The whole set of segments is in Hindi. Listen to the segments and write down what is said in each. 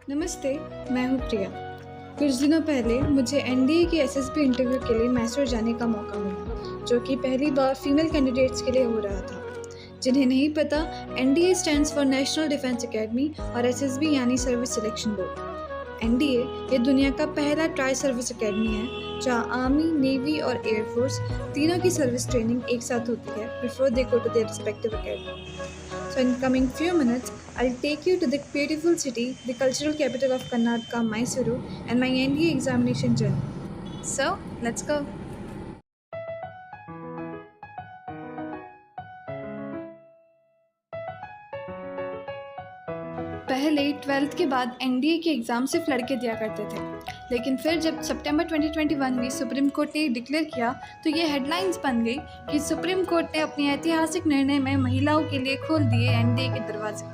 नमस्ते, मैं हूँ प्रिया। कुछ दिनों पहले मुझे एनडीए की एसएसबी इंटरव्यू के लिए मैसूर जाने का मौका मिला, जो कि पहली बार फीमेल कैंडिडेट्स के लिए हो रहा था। जिन्हें नहीं पता, NDA stands for national defence academy और एसएसबी यानी सर्विस सिलेक्शन बोर्ड। एनडीए ये दुनिया का पहला ट्राई सर्विस एकेडमी है, जहाँ आर्मी, नेवी और एयरफोर्स तीनों की सर्विस ट्रेनिंग एक साथ होती है before they go to their respective academy. So in coming few minutes, I'll take you to the beautiful city, the cultural capital of Karnataka, Mysuru, and my NDA examination journey. So, let's go. पहले 12th के बाद एनडीए के एग्ज़ाम सिर्फ लड़के दिया करते थे, लेकिन फिर जब सितंबर 2021 में सुप्रीम कोर्ट ने डिक्लेयर किया तो ये हेडलाइंस बन गई कि सुप्रीम कोर्ट ने अपने ऐतिहासिक निर्णय में महिलाओं के लिए खोल दिए एनडीए के दरवाजे,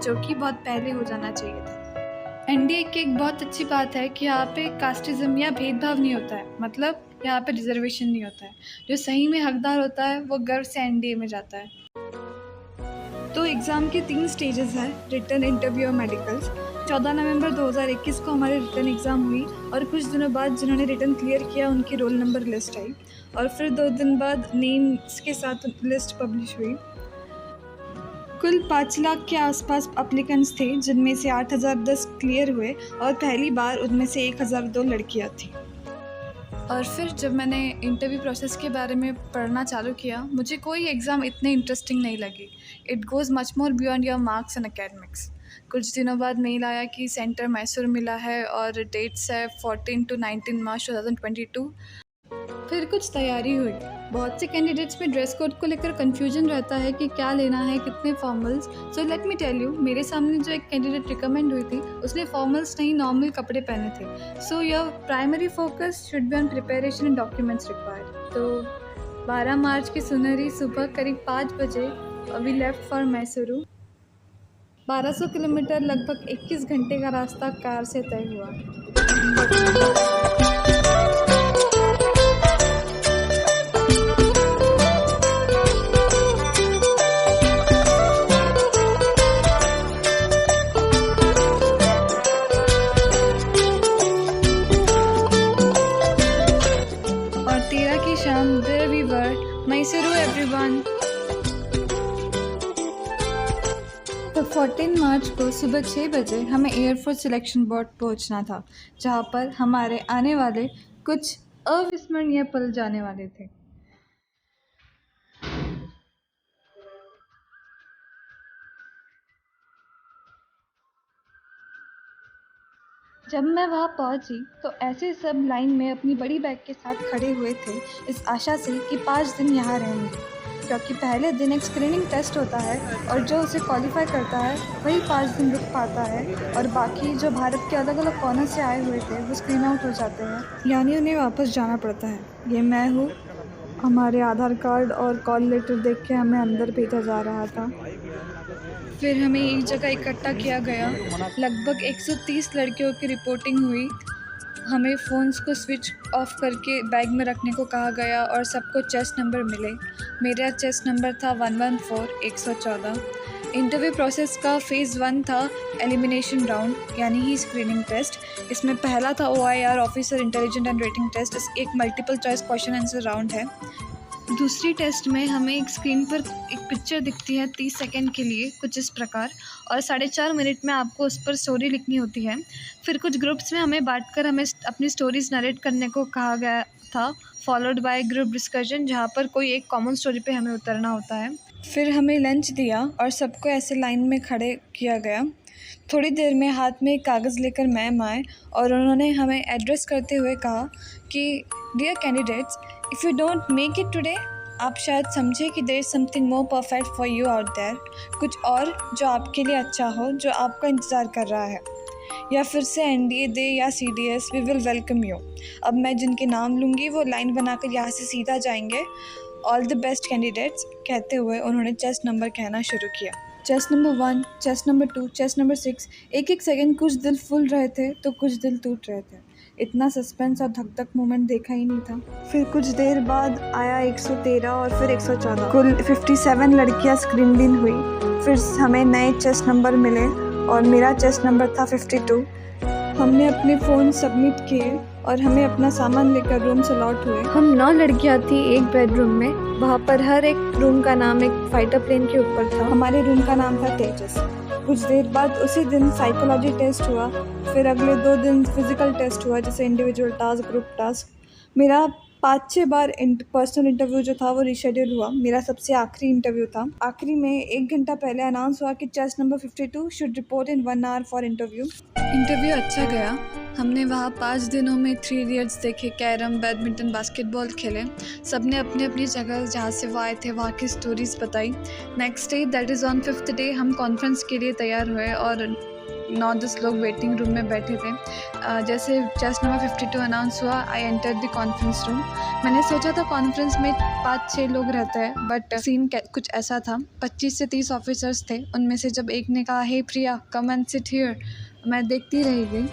जो कि बहुत पहले हो जाना चाहिए था। एनडीए की एक बहुत अच्छी बात है कि यहाँ पे कास्टिज्म या भेदभाव नहीं होता है, मतलब यहाँ पे रिजर्वेशन नहीं होता है। जो सही में हकदार होता है वो गर्व से एनडीए में जाता है। तो एग्ज़ाम के 3 स्टेजेस हैं, रिटन, इंटरव्यू और मेडिकल्स। 14 नवंबर 2021 को हमारे रिटन एग्ज़ाम हुई और कुछ दिनों बाद जिन्होंने रिटन क्लियर किया उनकी रोल नंबर लिस्ट आई और फिर 2 दिन बाद नेम्स के साथ लिस्ट पब्लिश हुई। कुल 5 लाख के आसपास एप्लीकेंट्स थे, जिनमें से 8010 क्लियर हुए और पहली बार उनमें से 1002 लड़कियां थी। और फिर जब मैंने इंटरव्यू प्रोसेस के बारे में पढ़ना चालू किया, मुझे कोई एग्ज़ाम इतने इंटरेस्टिंग नहीं लगी। It goes much more beyond your marks and academics. कुछ दिनों बाद मेल आया कि सेंटर मैसूर मिला है और डेट्स है 14 to 19 मार्च 2022। फिर कुछ तैयारी हुई। बहुत से कैंडिडेट्स में ड्रेस कोड को लेकर कन्फ्यूजन रहता है कि क्या लेना है, कितने formals. So let me tell you, मेरे सामने जो एक कैंडिडेट रिकमेंड हुई थी उसने फॉर्मल्स नहीं, नॉर्मल कपड़े पहने थे। So your primary focus should be on preparation and documents required. तो 12 मार्च की सुनहरी सुबह करीब 5 बजे we left for Mysuru. 1200 kilometre, लगभग 21 घंटे का रास्ता कार से तय हुआ। शाम, there we were, Mysuru everyone। तो 14 मार्च को सुबह 6 बजे हमें एयरफोर्स सिलेक्शन बोर्ड पहुंचना था, जहां पर हमारे आने वाले कुछ अविस्मरणीय पल जाने वाले थे। जब मैं वहाँ पहुँची तो ऐसे सब लाइन में अपनी बड़ी बैग के साथ खड़े हुए थे, इस आशा से कि 5 दिन यहाँ रहेंगे, क्योंकि पहले दिन एक स्क्रीनिंग टेस्ट होता है और जो उसे क्वालिफाई करता है वही 5 दिन रुक पाता है और बाकी जो भारत के अलग अलग कॉर्नर से आए हुए थे वो स्क्रीन आउट हो जाते हैं, यानी उन्हें वापस जाना पड़ता है। ये मैं हूँ। हमारे आधार कार्ड और कॉल लेटर देख के हमें अंदर भेजा जा रहा था। फिर हमें एक जगह इकट्ठा किया गया। लगभग 130 लड़कियों की रिपोर्टिंग हुई। हमें फ़ोन्स को स्विच ऑफ करके बैग में रखने को कहा गया और सबको चेस्ट नंबर मिले। मेरा चेस्ट नंबर था 114। इंटरव्यू प्रोसेस का फ़ेज़ 1 था एलिमिनेशन राउंड, यानी ही स्क्रीनिंग टेस्ट। इसमें पहला था OIR, officer intelligent and rating test. एक multiple choice question answer round है। दूसरी टेस्ट में हमें एक स्क्रीन पर एक पिक्चर दिखती है 30 सेकंड के लिए, कुछ इस प्रकार, और 4.5 मिनट में आपको उस पर स्टोरी लिखनी होती है। फिर कुछ ग्रुप्स में हमें बांटकर हमें अपनी स्टोरीज नरेट करने को कहा गया था, फॉलोड बाय ग्रुप डिस्कशन, जहाँ पर कोई एक कॉमन स्टोरी पे हमें उतरना होता है। फिर हमें लंच दिया और सबको ऐसे लाइन में खड़े किया गया। थोड़ी देर में हाथ में एक कागज़ लेकर मैम आए और उन्होंने हमें एड्रेस करते हुए कहा कि dear candidates, if you don't make it today, आप शायद समझे कि there is something more perfect for you out there, कुछ और जो आपके लिए अच्छा हो, जो आपका इंतज़ार कर रहा है, या फिर से एनडीए दे या CDS, we will welcome you. अब मैं जिनके नाम लूँगी वो लाइन बनाकर यहाँ से सीधा जाएंगे। ऑल द बेस्ट कैंडिडेट्स कहते हुए उन्होंने चेस्ट नंबर कहना शुरू किया। Chest number 1, chest number 2, chest number 6। एक सेकंड कुछ दिल फूल रहे थे तो कुछ दिल टूट रहे थे। इतना सस्पेंस और धक-धक मोमेंट देखा ही नहीं था। फिर कुछ देर बाद आया 113 और फिर 114। कुल 57 लड़कियां स्क्रीन इन हुई। फिर हमें नए चेस्ट नंबर मिले और मेरा चेस्ट नंबर था 52। हमने अपने फ़ोन सबमिट किए और हमें अपना सामान लेकर रूम से लौट हुए। हम 9 लड़कियां थी एक बेडरूम में। वहाँ पर हर एक रूम का नाम एक फाइटर प्लेन के ऊपर था। हमारे रूम का नाम था तेजस। कुछ देर बाद उसी दिन साइकोलॉजी टेस्ट हुआ, फिर अगले 2 दिन फिज़िकल टेस्ट हुआ, जैसे इंडिविजुअल टास्क, ग्रुप टास्क। मेरा 5-6 बार पर्सनल इंटरव्यू जो था वो रीशेड्यूल हुआ। मेरा सबसे आखिरी इंटरव्यू था। आखिरी में 1 घंटा पहले अनाउंस हुआ कि chest number 52 should report in 1 hour for interview. Interview अच्छा गया। हमने वहाँ 5 दिनों में 3 इडियट्स देखे, कैरम, बैडमिंटन, बास्केटबॉल खेले। सबने अपनी अपनी जगह जहाँ से वो आए थे वहाँ की स्टोरीज़ बताई। Next day, that is on 5th day, हम कॉन्फ्रेंस के लिए तैयार हुए और 9-10 लोग वेटिंग रूम में बैठे थे। जैसे चेस्ट नंबर 52 अनाउंस हुआ, I entered the conference room. मैंने सोचा था कॉन्फ्रेंस में 5-6 लोग रहते हैं, बट सीन कुछ ऐसा था। 25 से 30 ऑफिसर्स थे। उनमें से जब एक ने कहा, हे प्रिया, कम एंड सिट हियर, मैं देखती रह गई।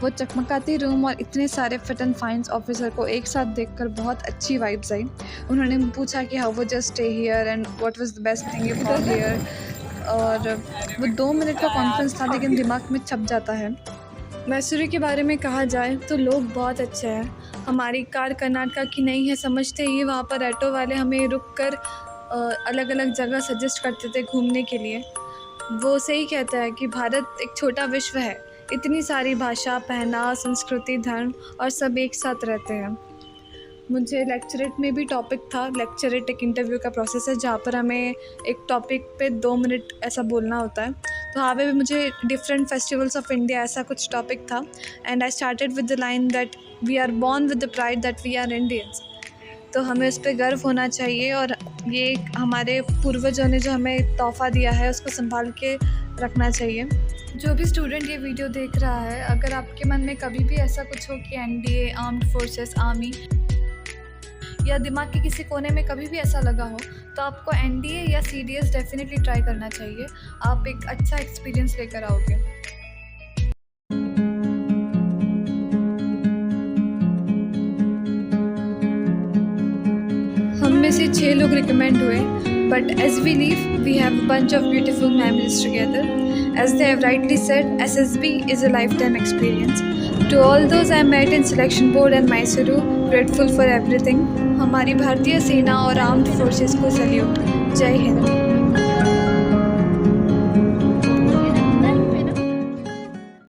वो चकमकाती रूम और इतने सारे फिट एंड फाइन्स ऑफिसर को एक साथ देखकर बहुत अच्छी वाइब्स आई। उन्होंने पूछा कि how would just stay here and what was the best thing you for here. और वो 2 मिनट का कॉन्फ्रेंस था, लेकिन दिमाग में छप जाता है। मैसूरी के बारे में कहा जाए तो लोग बहुत अच्छे हैं। हमारी कार कर्नाटका की नहीं है समझते ही वहाँ पर ऑटो वाले हमें रुक कर अलग अलग जगह सजेस्ट करते थे घूमने के लिए। वो सही कहता है कि भारत एक छोटा विश्व है। इतनी सारी भाषा, पहनावा, संस्कृति, धर्म और सब एक साथ रहते हैं। मुझे लेक्चरेट में भी टॉपिक था। लेक्चरेट एक इंटरव्यू का प्रोसेस है जहाँ पर हमें एक टॉपिक पे 2 मिनट ऐसा बोलना होता है। तो वहाँ पे भी मुझे डिफरेंट फेस्टिवल्स ऑफ इंडिया ऐसा कुछ टॉपिक था। And I started with the line that we are born with the pride that we are Indians. तो हमें उस पर गर्व होना चाहिए और ये हमारे पूर्वजों ने जो हमें तोहफ़ा दिया है उसको संभाल के रखना चाहिए। जो भी स्टूडेंट ये वीडियो देख रहा है, अगर आपके मन में कभी भी ऐसा कुछ हो कि एनडीए, आर्म्ड फोर्सेस, आर्मी या दिमाग के किसी कोने में कभी भी ऐसा लगा हो, तो आपको एनडीए या सीडीएस डेफिनेटली ट्राई करना चाहिए। आप एक अच्छा एक्सपीरियंस लेकर आओगे। हम में से 6 लोग रिकमेंड हुए, but as we leave we have a bunch of beautiful memories together. As they have rightly said, SSB is a lifetime experience. To all those I met in selection board and Mysuru, grateful for everything. हमारी भारतीय सेना और आर्म्ड फोर्सेस को सैल्यूट। जय हिंद।